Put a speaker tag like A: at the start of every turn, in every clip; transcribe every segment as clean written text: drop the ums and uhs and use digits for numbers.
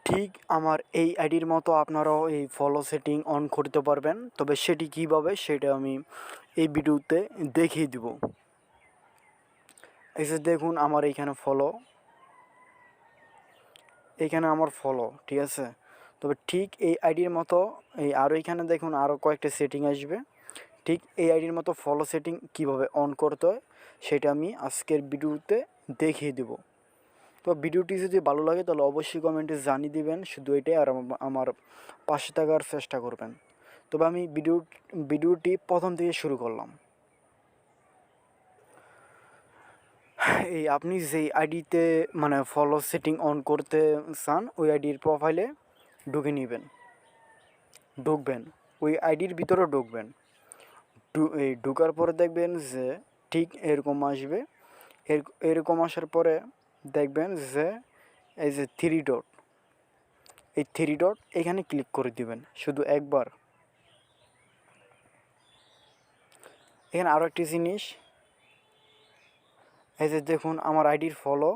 A: ঠিক আমার এই আইডির মতো আপনারাও এই ফলো সেটিং অন করতে পারবেন, তবে সেটি কীভাবে সেটা আমি এই ভিডিওতে দেখিয়ে দিব। এই যে দেখুন আমার এইখানে ফলো, এইখানে আমার ফলো, ঠিক আছে। তবে ঠিক এই আইডির মতো এই আরও এইখানে দেখুন আরও কয়েকটা সেটিং আসবে। ঠিক এই আইডির মতো ফলো সেটিং কীভাবে অন করতে হয় সেটা আমি আজকের ভিডিওতে দেখিয়ে দেব। তো ভিডিওটি যদি ভালো লাগে তাহলে অবশ্যই কমেন্টে জানিয়ে দিবেন, শুধু এটাই, আর আমার পাশে থাকার চেষ্টা করবেন। তবে আমি ভিডিওটি প্রথম থেকে শুরু করলাম। এই আপনি যেই আইডিতে মানে ফলো সেটিং অন করতে চান ওই আইডির প্রোফাইলে ঢুকবেন, ওই আইডির ভিতরে ঢুকবেন। এই ঢোকার পরে দেখবেন যে ঠিক এরকম আসবে। এরকম আসার পরে দেখবেন যে এই যে থ্রি ডট, এই থ্রি ডট এখানে ক্লিক করে দিবেন শুধু একবার। এখানে আরও একটি জিনিস, এই যে দেখুন আমার আইডির ফলো,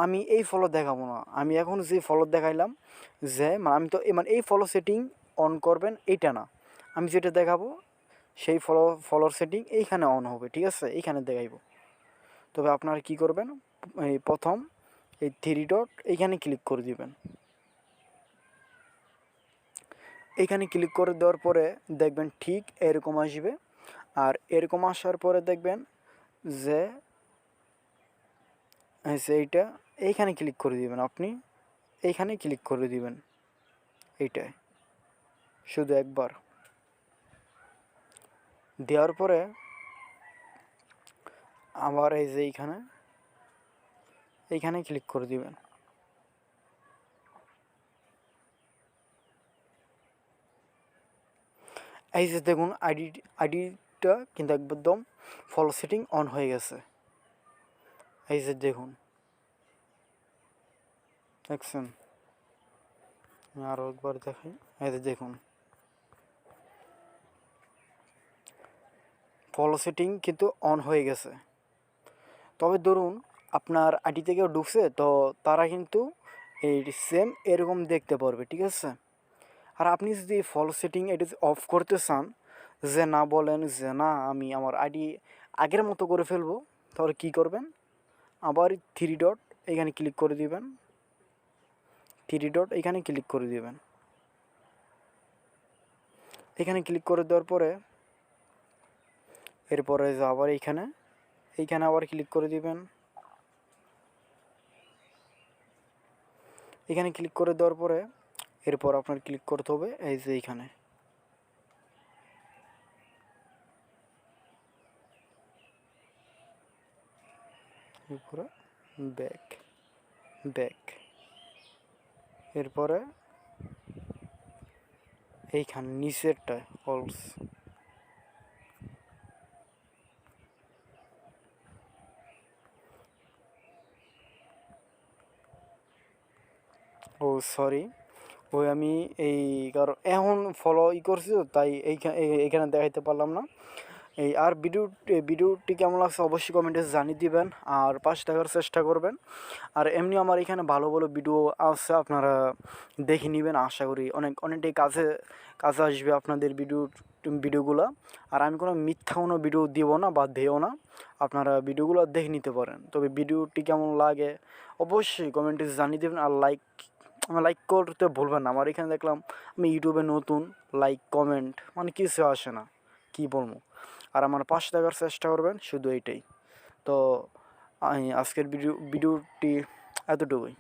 A: আমি এই ফলো দেখাবো না, আমি এখন যে ফলো দেখাইলাম যে আমি তো এই ফলো সেটিং অন করবেন এইটা না, আমি যেটা দেখাবো সেই ফলোর সেটিং এইখানে অন হবে, ঠিক আছে, এইখানে দেখাইব। তবে আপনারা কি করবেন, এই প্রথম এই থ্রি ডট এইখানে ক্লিক করে দিবেন। এইখানে ক্লিক করে দেওয়ার পরে দেখবেন ঠিক এরকম আসবে। আর এরকম আসার পরে দেখবেন যে এইটা এইখানে ক্লিক করে দিবেন, আপনি এইখানে ক্লিক করে দিবেন, এইটাই শুধু একবার দেওয়ার পরে আবার এই যে এইখানে ক্লিক করে দিবেন। এই যে দেখুন আইডিটা কিন্তু একদম ফলো সেটিং অন হয়ে গেছে। এই যে দেখুন, দেখছেন, আরও একবার দেখাই। এই যে দেখুন ফলো সেটিং কিন্তু অন হয়ে গেছে। তবে ধরুন আপনার আইডি থেকেও ঢুকছে, তো তারা কিন্তু এই সেম এরকম দেখতে পারবে, ঠিক আছে। আর আপনি যদি ফলো সেটিং এটা অফ করতে চান, যে না বলেন যে না আমি আমার আইডি আগের মতো করে ফেলবো, তাহলে কী করবেন, আবার থ্রি ডট এখানে ক্লিক করে দিবেন, থ্রি ডট এখানে ক্লিক করে দিবেন। এখানে ক্লিক করে দেওয়ার পরে এরপরে আবার এইখানে আবার ক্লিক করে দিবেন। এখানে ক্লিক করে দেওয়ার পরে এরপর আপনার ক্লিক করতে হবে এই যে এইখানে, এরপরে ব্যাক এরপরে এইখানে নিচেরটায় অলস, ও সরি, ওই আমি এই কারণ এখন ফলো করছি তো তাই এইখানে দেখাইতে পারলাম না। এই আর ভিডিওটি কেমন লাগছে অবশ্যই কমেন্টে জানিয়ে দিবেন, আর পাশে থাকার চেষ্টা করবেন। আর এমনি আমার এখানে ভালো ভালো ভিডিও আছে, আপনারা দেখে নেবেন, আশা করি অনেকটাই কাজে আসবে আপনাদের ভিডিওগুলো। আর আমি কোনো মিথ্যা কোনো ভিডিও দিব না বা দেও না, আপনারা ভিডিওগুলো দেখে নিতে পারেন। তবে ভিডিওটি কেমন লাগে অবশ্যই কমেন্টে জানিয়ে দেবেন, আর লাইক করতে ভুলবেন না। আমার এখানে দেখলাম আমি ইউটিউবে নতুন, লাইক কমেন্ট মানে কিছু আসে না, কী বলবো। আর আমার পাশে থাকার চেষ্টা করবেন, শুধু এইটাই। তো আজকের ভিডিওটি এতটুকুই।